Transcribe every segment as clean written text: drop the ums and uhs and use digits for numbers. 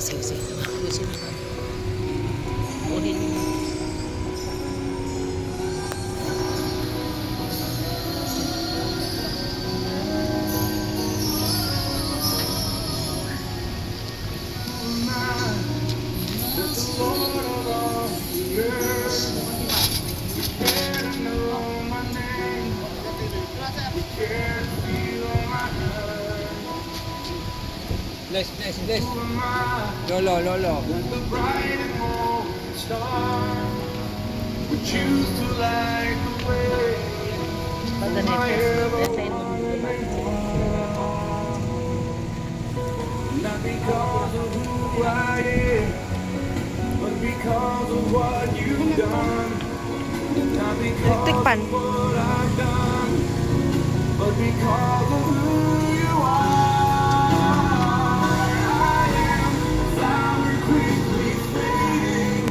Sige. Ayusin mo. Unin mo. Bless. Lolo. Not because of who I am, but because of what you've done. Not because of what I've done, but because of who you are. I am a flower quickly fading,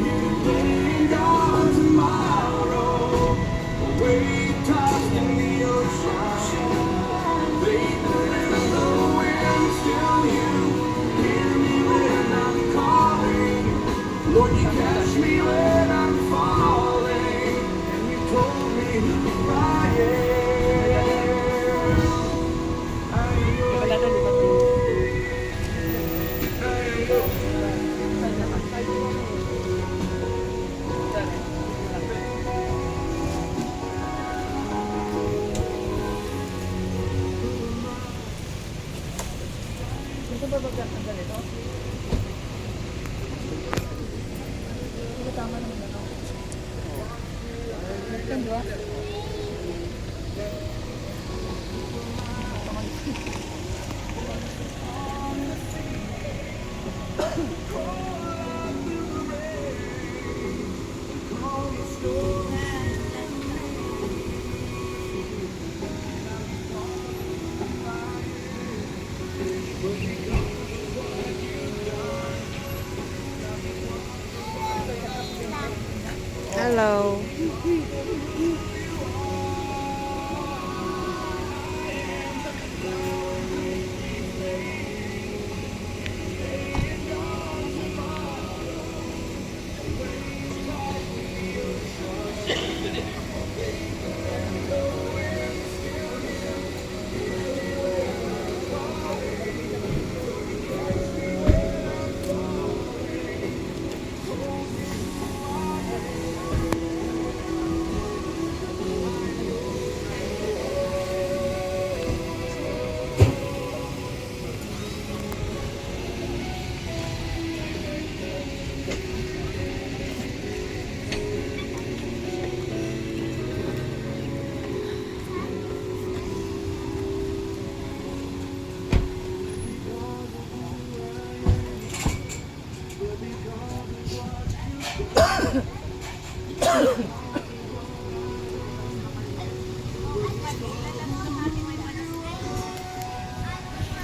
you're laying gone tomorrow. A wave tossed in the ocean, vapor in the wind, still you hear me when I'm calling. Lord, you catch me when I'm falling, and you told me who I am. I am yours. Hello.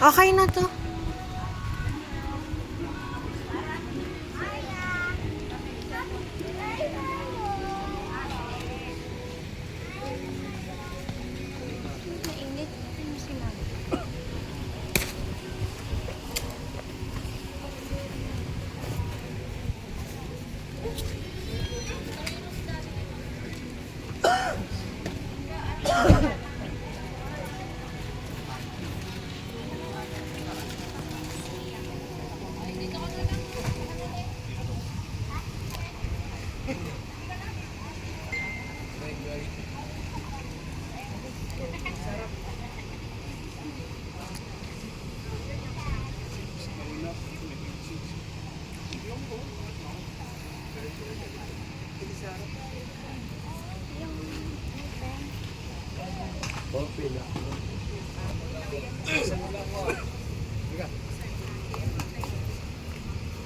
Okay na to.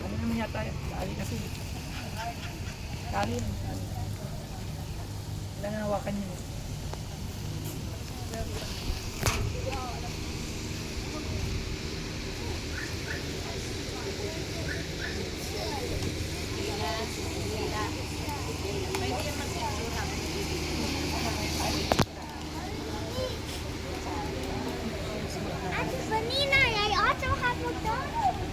Ano naman yata? Kali kasi. Kali. Kailangan hawakan niyo. Vanina, I also have McDonald's.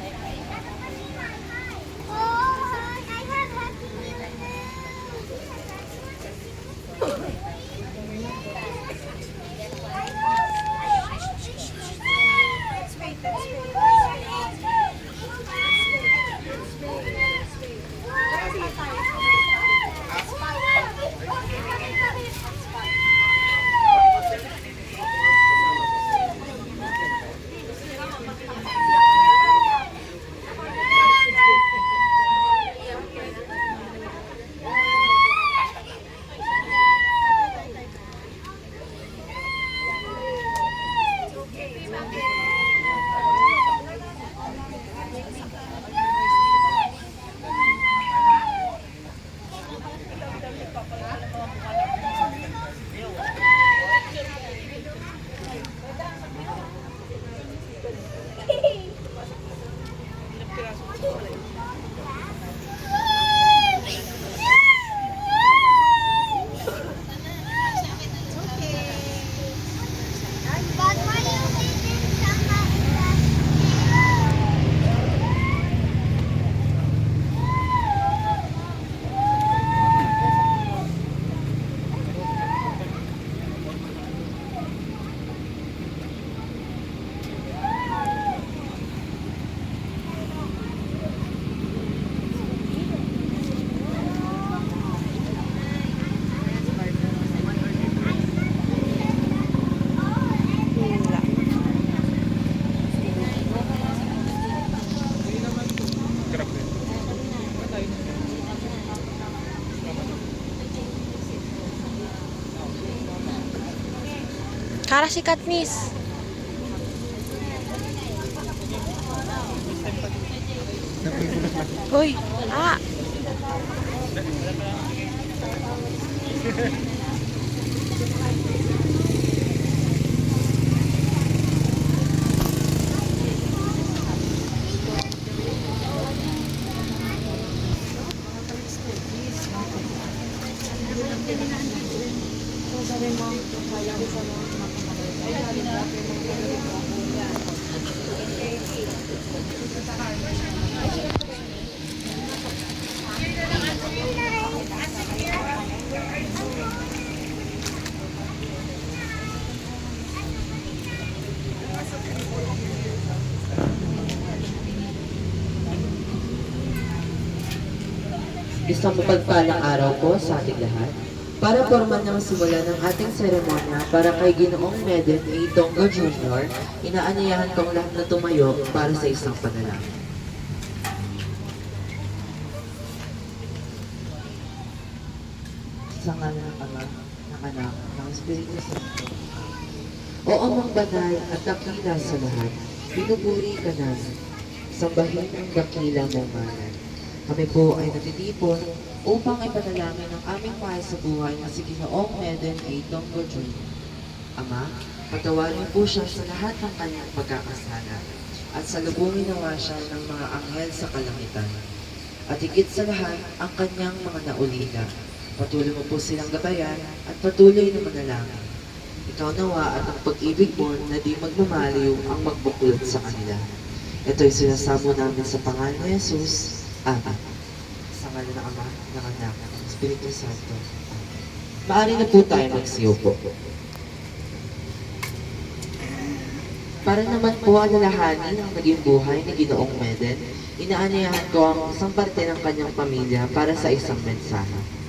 Para si Katniss. Hoy! Ah! Isang mapagpalang araw po sa ating lahat. Para formal na masimula ng ating seremonya para kay Ginoong Meden A. Tongo Jr., inaanyayahan kong lahat na tumayo para sa isang panalangin. Sa ngalan ng Ama, ng Anak, ng Espiritu Santo. O Amang banal at dakila sa lahat, pinupuri ka namin. Sambahin ang dakila mong ngalan. Kami po ay natitipon upang ipanalangin ang aming mahal sa buhay na si Ginoong Meden A. Tongo Jr. Ama, patawarin po siya sa lahat ng kanyang pagkakasala at salubungin nawa siya ng mga anghel sa kalangitan. At higit sa lahat, ang kanyang mga naulila. Patuloy mo po silang gabayan at patuloy na manalangin. Ikaw nawa at ang pag-ibig mo na di magmamaliw ang magbuklod sa kanila. Ito'y sinasamo namin sa pangalan ni Jesus. Amen. Sa ngalan ng Ama, ng Anak, ng Espiritu Santo. Amen. Maaari na po tayo magsiupo. Para naman po alalahanin ang naging buhay ni Ginoong Meden, inaanyayahan ko ang isang parte ng kanyang pamilya para sa isang mensahe.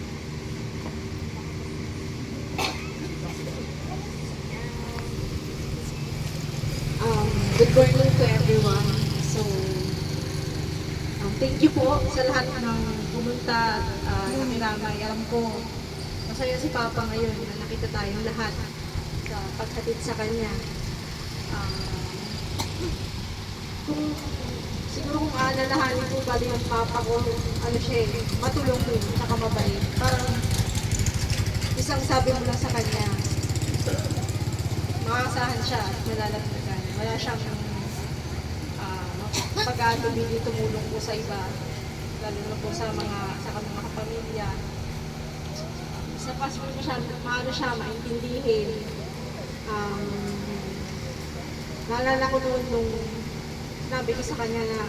Good morning to everyone. So, thank you po sa lahat ng pumunta at nakiramay. Alam ko, masaya si Papa ngayon na nakita tayong lahat sa paghatid sa kanya. Siguro kung alalahanin ko bali yung Papa ko, ano siya matulong din, saka mabait. Parang isang sabi mo lang sa kanya, makakasahan siya at malalagdagan. Wala siyang pag-aatubili tumulong po sa iba, lalo na po sa mga kapamilya. Sa passport mo siya, maano siya maintindihin. Naalala ko noon nung sinabi ko sa kanya na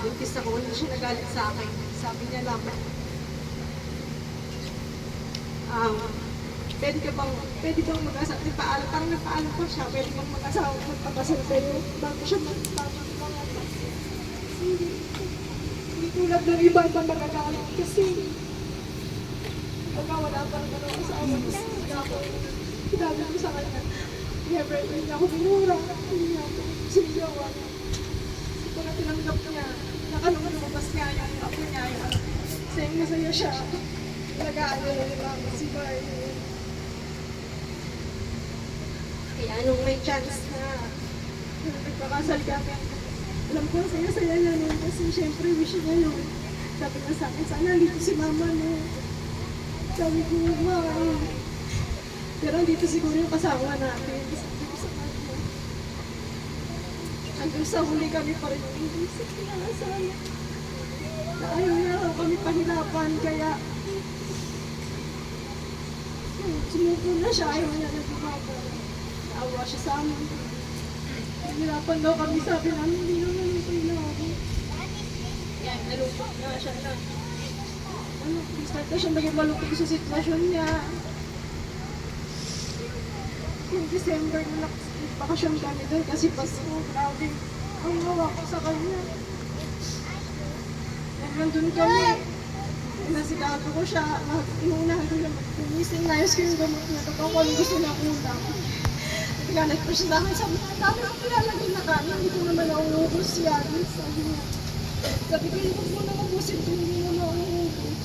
buntis ako, hindi siya nagalit sa akin. Sabi niya lang, pwede bang mag-asawa? Parang napaalam ko siya, pwede bang mag-asawa magpapasal tayo bago siya magpapasal. Hindi tulad ng iba ibang magagalit kasi pagka wala pa naman ang asawa ko, sinabi ko sa kanya, never hindi ako minura, hindi ako sinigawan. Hindi ko na tinanggap niya, lumabas nga yung ako niya, sayang masaya siya. Nag-aano na nila si Barney. Kaya nung may chance na nagpakasal kami, alam ko saya-saya niya nun kasi syempre wish niya yun. Sabi niya sa akin, sana dito si mama no. Sabi ko, ma, pero dito siguro yung kasama natin. Sabi ko sa kanya. Hanggang sa huli kami pa rin yung isip na sana. Na ayaw niya kami pahirapan, kaya sumuko na siya, ayaw niya na bumaba. Naawa siya sa amin. Nahirapan daw kami, sabi namin, hindi naman yung kailangan. Yan, nalungkot na siya na. Start na siya naging malungkot sa sitwasyon niya. Yung December na bakasyon kami doon kasi Pasko, grabe. Ang hawa ko sa kanya. Nandun kami. Nasigado ko siya. Inuunahan ko lang. Pumising na ayos ko yung gamot niya. Kapag ako gusto na ulam. Nagagalit ko siya sa akin. Sabi ko, dami ang pilalagay na kanin. Hindi ko naman nauubos yan. Sabi niya. Sabi ko, huwag mo na mabusin kung hindi mo nauubos.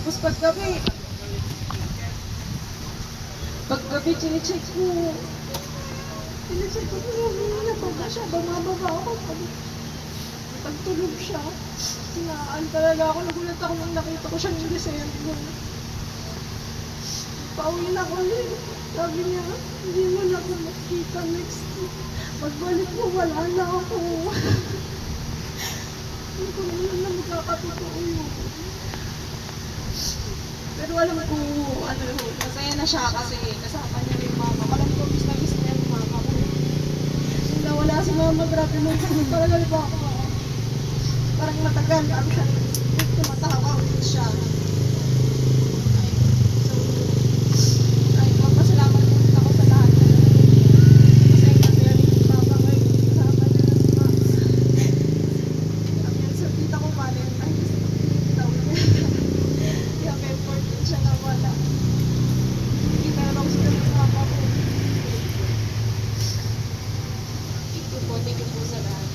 Tapos paggabi, chinecheck ko kung nababa siya, bumababa ako. Pagtulog siya, sinaan talaga ako, nagulat ako nung nakita ko siya ng December. Pauwi na ako ulit. Sabi niya, hindi mo na ako makita next week. Pagbalik mo, wala na ako. Hindi ko naman na magkakatotoo yun. Pero alam ko, masaya na siya kasi kasama niya yung mama. Alam ko, miss na niya yung mama ko. Nung nawala si mama, grabe mo. Talaga ba ako? Parang matagal. Sabi siya, tumatawa ulit siya. Magpasalamat ulit ako sa lahat. Kasi na yung mama ngayon. Kasama niya na si Max. Sabi niya, sa tita ko Valentine. Kasi titaw niya. Kaya may important siya na wala. Hindi na lang sila ng mama ko. Thank you po sa lahat.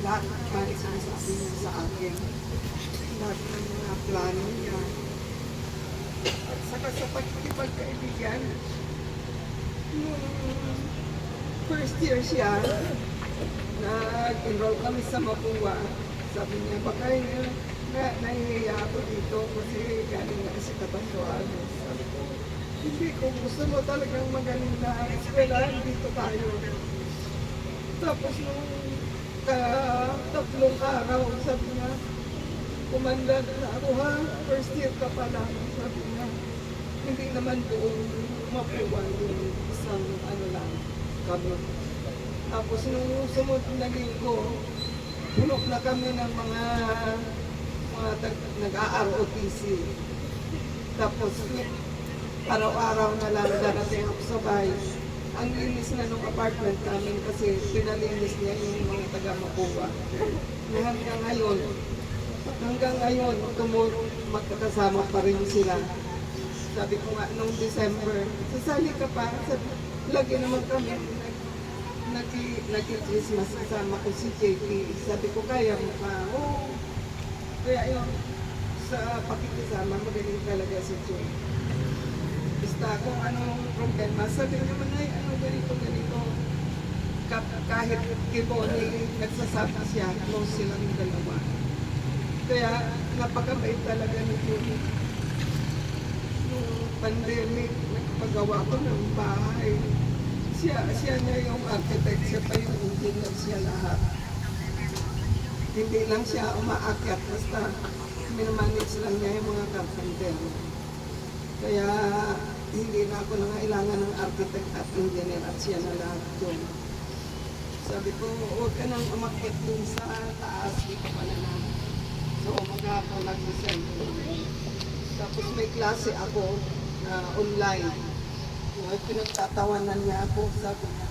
Lahat ng sinasabi niya sa akin. Lahat ng mga plano niya. At saka sa pagkikipagkaibigan, nung first year siya, nag-enroll kami sa Mapua. Sabi niya, baka nahihiya ako dito kasi galing na kasi Catanduan. Sabi ko, hindi, kung gusto mo talagang magaling na eskwelahan, dito tayo. Tapos nung tatlong araw, sabi niya, kumandad na ako ha, first year ka pa lang, sabi niya. Hindi naman buong Mapua yung isang lang kami. Tapos nung sumunod na linggo, bulok na kami ng mga nag-ROTC. Tapos araw-araw na lang darating ako sa bahay. Ang linis na nung apartment namin kasi pinalinis niya yung mga taga-Mapua. Hanggang ngayon, magkakasama pa rin sila. Sabi ko nga, nung December, sasali ka pa. Lagi naman kami nag-Christmas kasama ko si JP. Sabi ko, kaya mo pa. Oo. Kaya yun, sa pakikisama, magaling talaga si JP. Basta kung anong problema, sabi naman ay ganito. Kahit Kiboni, nagsasabi siya, close silang dalawa. Kaya napakabait talaga ni Julie. Nung pandemic, nagpagawa ko ng bahay. Siya niya yung architect, siya pa yung engineer, siya lahat. Hindi lang siya umaakyat, basta minamanage lang niya yung mga carpenter. Kaya hindi na ako nangailangan ng architect at engineer at siya na lahat doon. Sabi ko, huwag ka nang umakyat dun sa taas, di ka pala na. So, maghapon nag-send. Tapos may klase ako na online. Pinagtatawanan niya ako, sabi niya,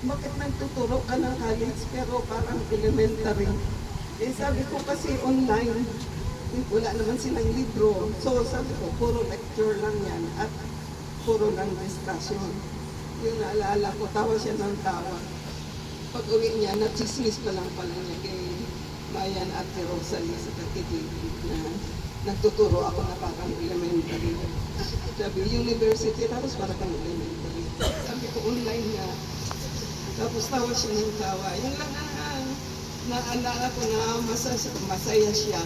bakit nagtuturo ka ng college pero parang elementary? Eh sabi ko kasi online, wala naman silang libro. So sabi ko, puro lecture lang yan at puro lang discussion. Yung naalala ko, tawa siya ng tawa. Pag uwi niya, nagsismis pa lang pala niya kay Mayan at kay Rosalie sa kakijig na nagtuturo ako na parang elementary. Sabi, university, tapos parang elementary. Sabi ko, online nga. Tapos tawa siya ng tawa. Yung lang naalala ko na masaya siya.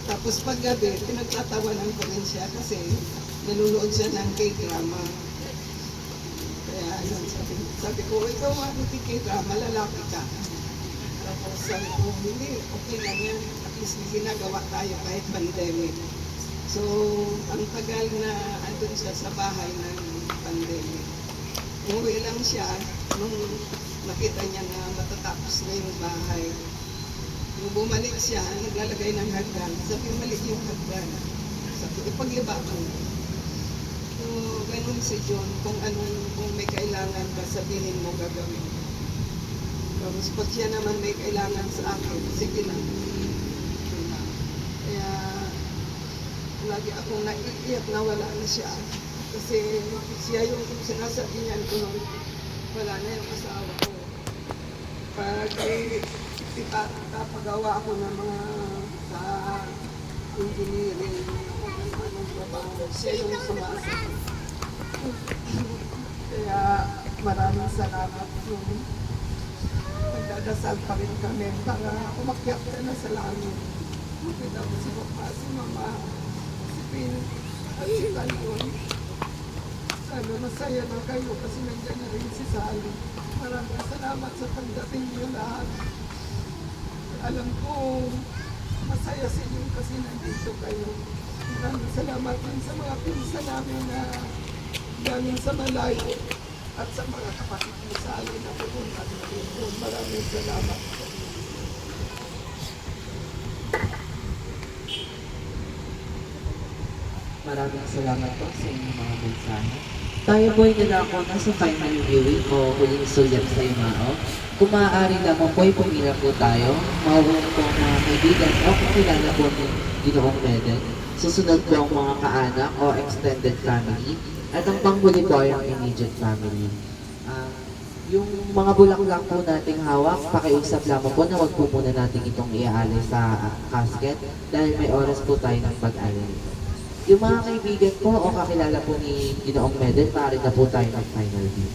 Tapos paggabi, pinagtatawanan ko rin siya kasi nanonood siya ng K-drama. Kaya ayun, sabi ko, ikaw hindi K-drama, lalaki ka. Tapos sabi ko, hindi, okay lang yan. At least ginagawa tayo kahit pandemic. So, ang tagal na andun siya sa bahay ng pandemic. Umuwi lang siya nung nakita niya na matatapos na yung bahay. Nung bumalik siya, naglalagay ng hagdan. Sabi, mali yung hagdan. Sabi, ipaglibatan mo. So, ganun si John, kung may kailangan ka, sabihin mo, gagawin mo. Tapos pag siya naman may kailangan sa akin, sige lang. Diba? Kaya, lagi akong naiiyak na wala na siya. Kasi siya yung sinasabihan ko nung wala na yung asawa ko. Pag ipapagawa ako ng mga sa engineering, anong trabaho, siya yung sumasagot. Kaya maraming salamat yung nagdadasal pa rin kami para umakyat ka na sa langit. Kita ko si Papa, si Mama, si Pin, at si Talon. Sana masaya na kayo kasi nandiyan na rin si Sally. Maraming salamat sa pagdating niyo lahat. Alam ko, masaya sa inyo kasi nandito kayo. Maraming salamat din sa mga pinsan namin na galing sa malayo at sa mga kapatid ni Sally na pupunta dito. Maraming salamat. Maraming salamat po sa inyong mga mensahe. Tayo po ay nalako na sa final viewing o huling sulyap sa Imao. Kung maaari naman po ay pumila po tayo. Mauuna po ang mga kaibigan o kakilala po ni Ginoong Meden. Susunod po ang mga kaanak o extended family. At ang panghuli po ay ang immediate family. Yung mga bulaklak po nating hawak, pakiusap lamang po na wag po muna natin itong iaalay sa casket dahil may oras po tayo ng pag-alay. Yung mga kaibigan po o kakilala po ni Ginoong Meden, maaari na po tayo ng final view.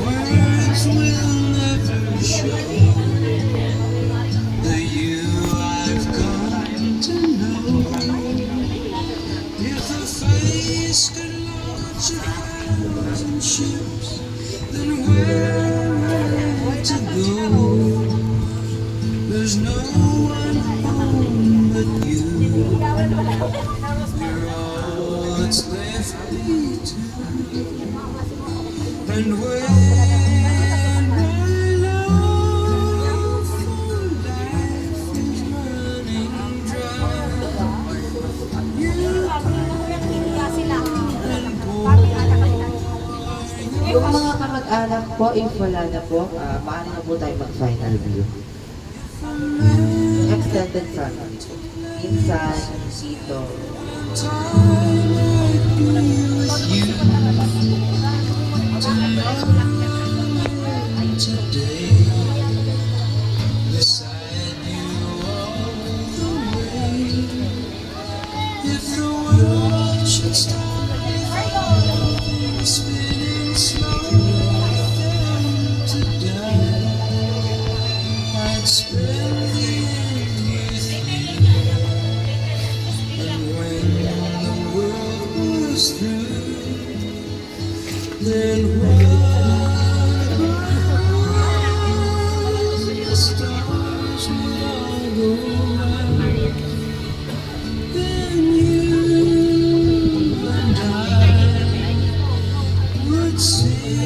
Words will never show the you I've come to know. If the face could launch 1,000 ships, then where to go? There's no one home but you. You're all that's left me to. And when my love for life is running dry, you and Yung mga kamag-anak po, if wala na po, maaari na po tayo mag-final view. Extended family po. Insan, tito. today, beside you all the way. If the world should stop spinning slowly down to die, I'd spend the end with you. And when the world was through, then what? The stars will all go out. Then you and I would simply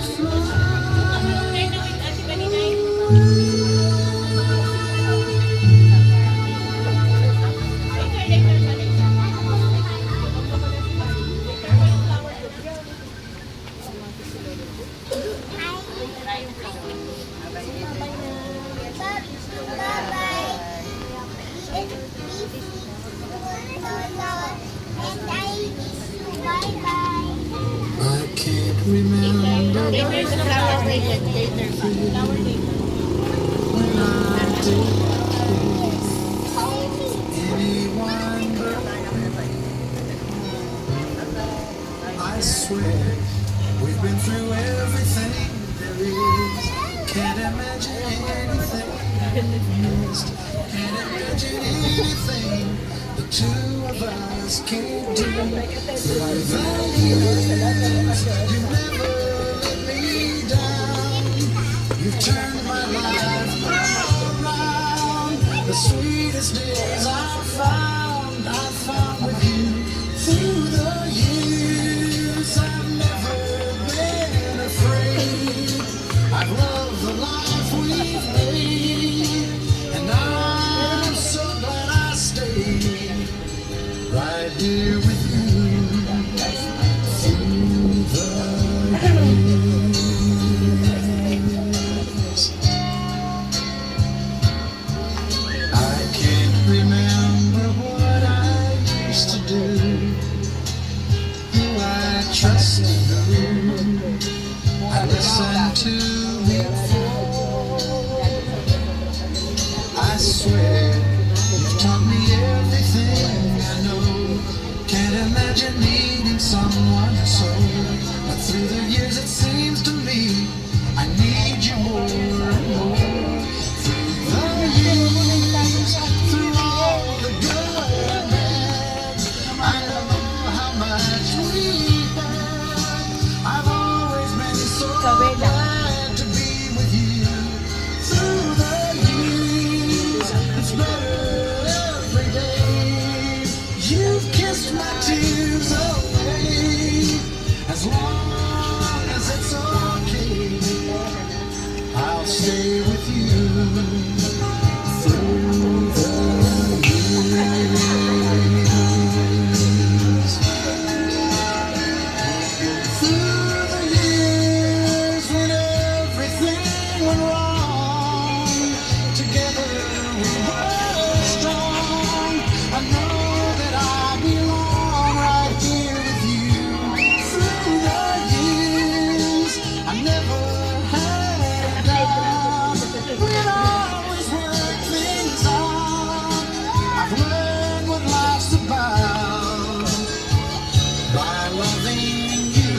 fly. I can't remember when I did anyone but I swear we've been through everything there is. Can't The two of us can't do. Through the years, you never let me down. You've turned my life around. The sweetest days I've found with you. Through the years, I've never been afraid. I've loved the life we've made, and I'm so glad I stayed right here with you through the years. I can't remember what I used to do, who I trusted, who I listened to before. I swear you've taught me everything I know. Can't imagine needing someone so. But through the years it seems to me I need you more and more. Through the years, through all the good and bad, I know how much we had. I've always been so glad to be with you. Through the years, it's better every day. You've kissed my tears away. As long as it's okay, I'll stay with you through the years. Through the years when everything went wrong, together we were strong. I know that I belong right here with you. Through the years, I never had a doubt. We'd always work things out. I've learned what life's about by loving you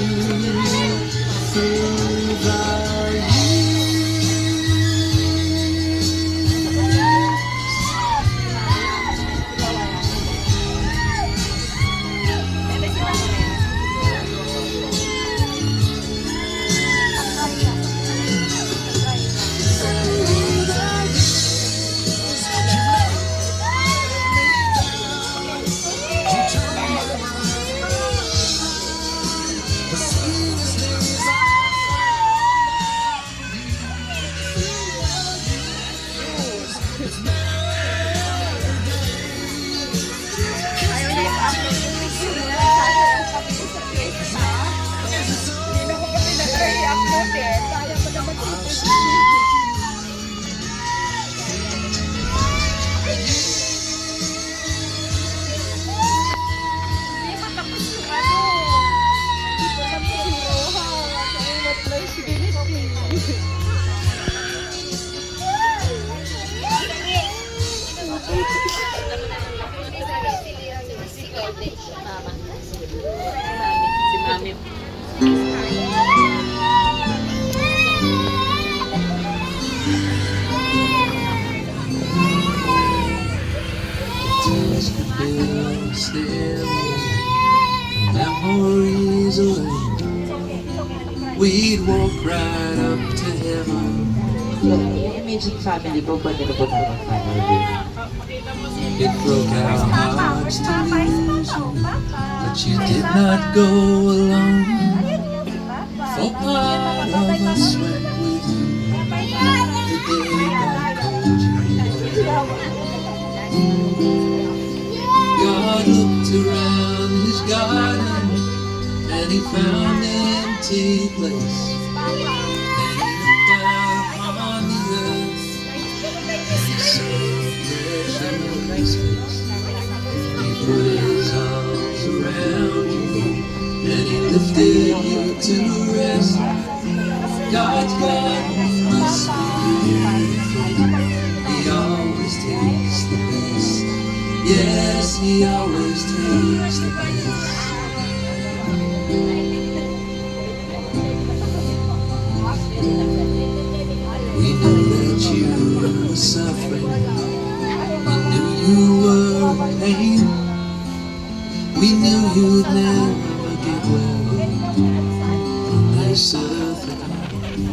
through the years. Through the years, you never let me down. You turned my life around. The sweetest days I found with you. Through the years, it's better every day. Just feel still, memories away. We'd walk right up to heaven. Yung imaging family po, pwede na po tayo mag-family. It broke our hearts to lose you, but you did not go alone. For part of us went with you the day God called you home. God looked around his garden and he found an empty place. Then he looked out upon the earth and he saw precious face. He put his arms around you and he lifted you to rest. God's garden must be beautiful. He always takes the best. Yes, he always takes the best. We know that you suffer name. We knew you'd never get well on this earth again.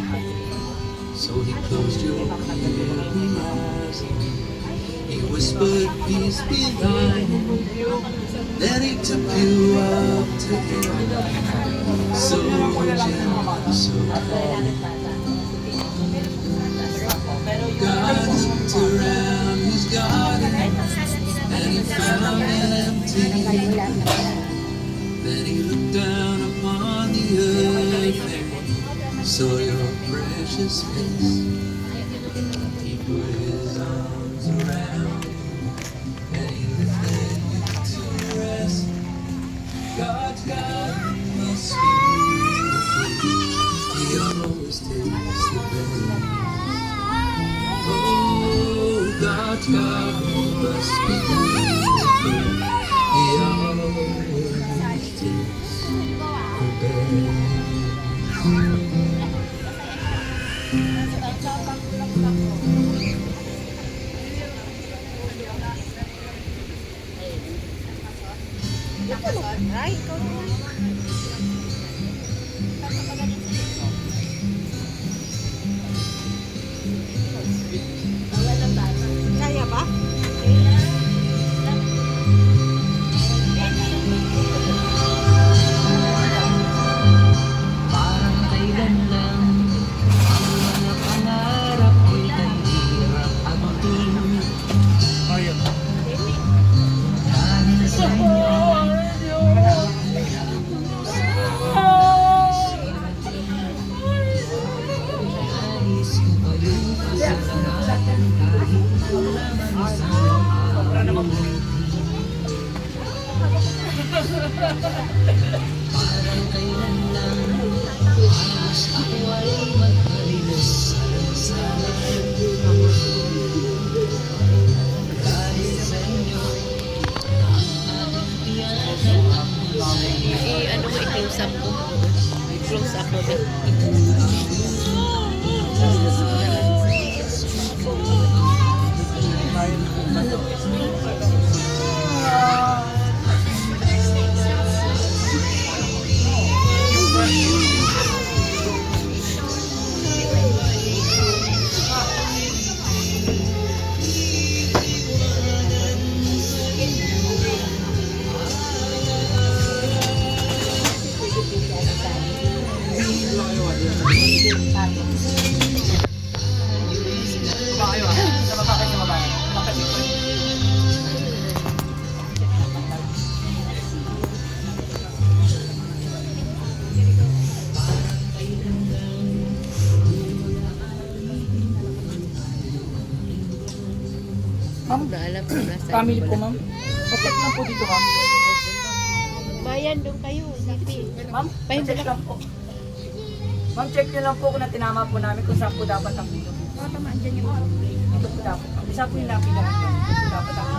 So he closed your weary eyes. He whispered peace behind. Then he took you up to heaven. So gentle, so kind. God looked around his garden and he found it empty. Then he looked down upon the earth and saw your precious face. He put his arms around you and he lifted you to rest. God's God must be beautiful. He always takes the best. Oh, God's God must be beautiful. He always takes the best. Kaya ba? Parang kailan lang ang mga pangarap ko'y kahirap abutin. Dahil sa inyo, nais ko kayong pasalamatan kahit wala man sa parang kailan lang halos ako ay magpalinis sa lansangan. Dahil sa inyo, ang aking tiyanan ang Ano mo, i-close up mo. I-close up mo. Alam ko na sa Family po, ma'am. Pacheck lang po dito, ma'am. Bayan doon kayo. Lipi. Ma'am, pacheck lang po. Ma'am, check nyo lang po kung na tinama po namin kung saan po dapat ang pilo. Tamaan dyan yung Dito po dapat. Isa po yung lapida. Dito po dapat ang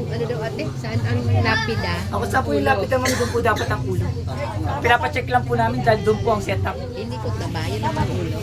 ano daw ate? Saan ang lapida? Ako sa po yung lapida, ma'am, doon po dapat ang ulo. Pinapacheck lang po namin dahil doon po ang setup. Hindi ko nabayan ang ulo.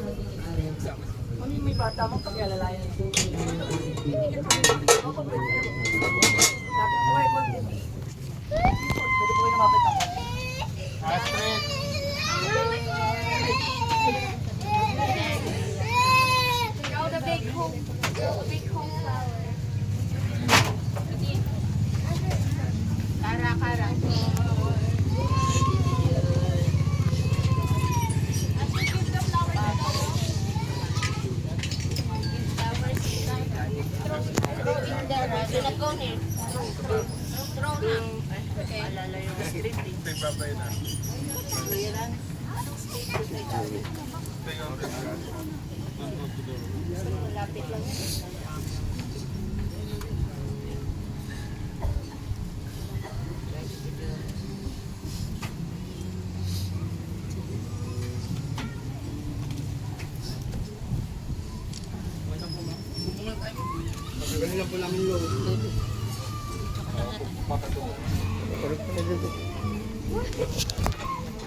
Kung may bata mo, pag-alalayan ito. Dapat po kayo konti. Pwede po kayo namapit ako. Kara.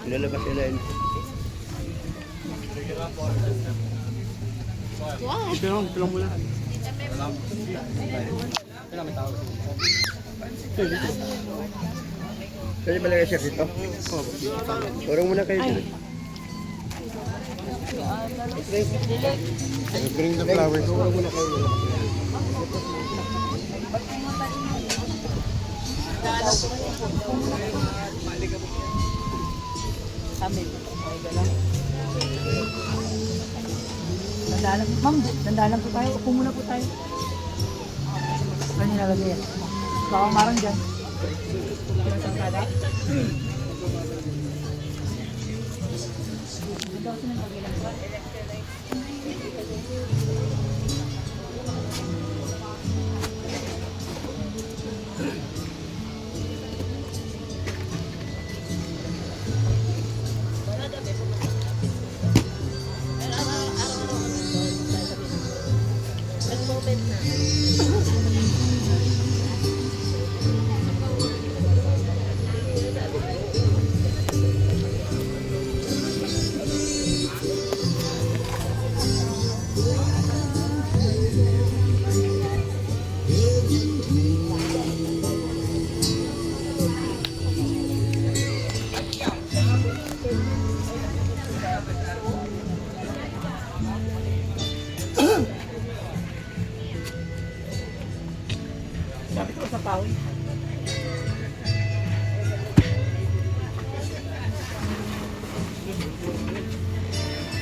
Lalabas sila yun. Ito lang muna. Kaya balagay siya dito? Turong muna kayo dito. Bring the flowers. Turong muna kayo. Dandalan, ma'am, dandalan po tayo. Upo muna po tayo. Ano nilalagay yan? Baka marang dyan. Pinasangkada? Sabi ko sa pawin.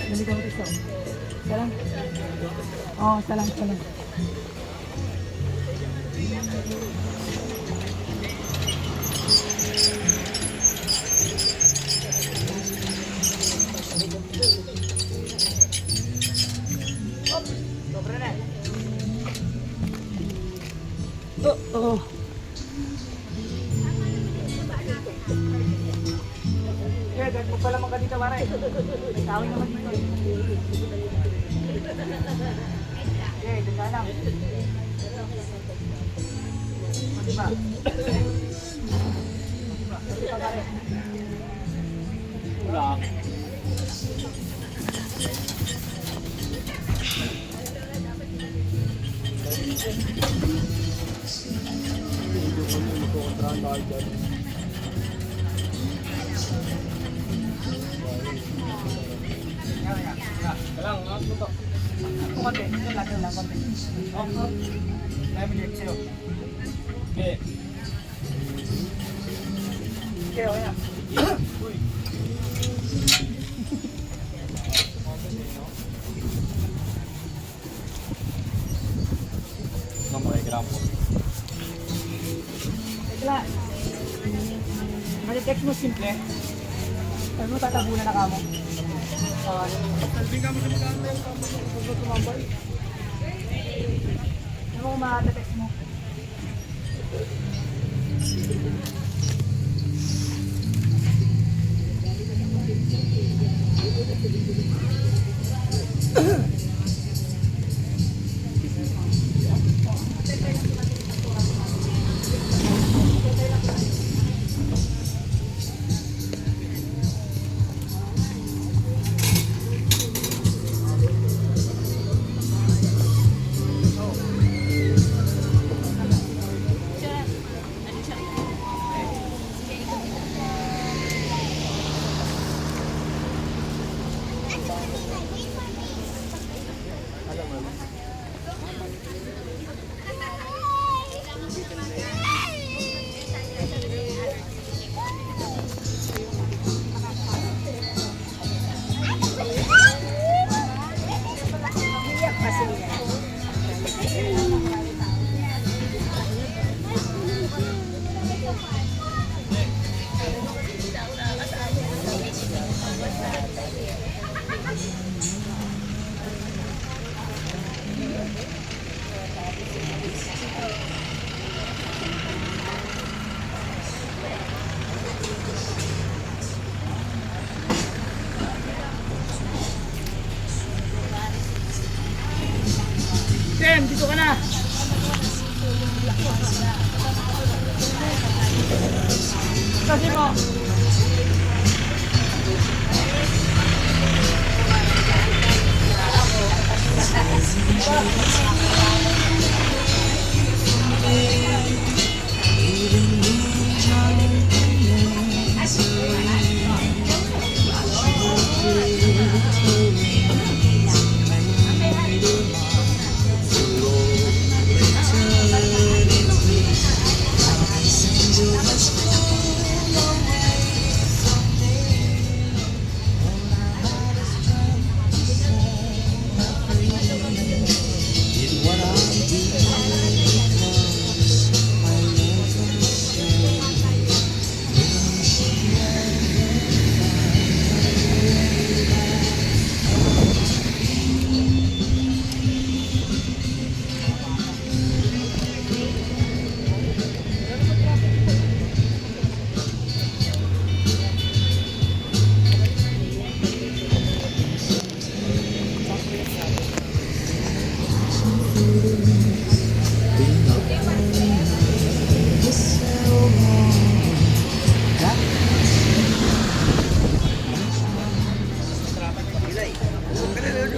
Naligaw ko isa. Salang. Oo, salang. Sobra na. Oh. Yeah, ganun mo pala mga dito, Maray. May tawin naman dito. Yeah, doon na lang. Diba? Diba, Maray? Wala. Konti, lang konti. Oh, dami dito sa'yo. Okay. Okay, okay na. Uy. Tekla, text mo simple. Sabi mo tatabunan na kamo. Salbing kami sa magkano yung kamo sa tumambay. Ano mo ma-text mo? Tem, dito ka na. Kasi mo.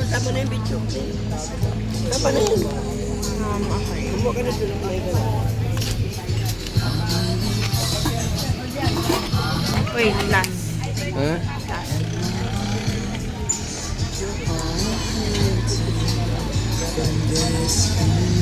Tama na yung video. Tama na yun. Gumawa ka na doon. Wait, last. Ha? Last.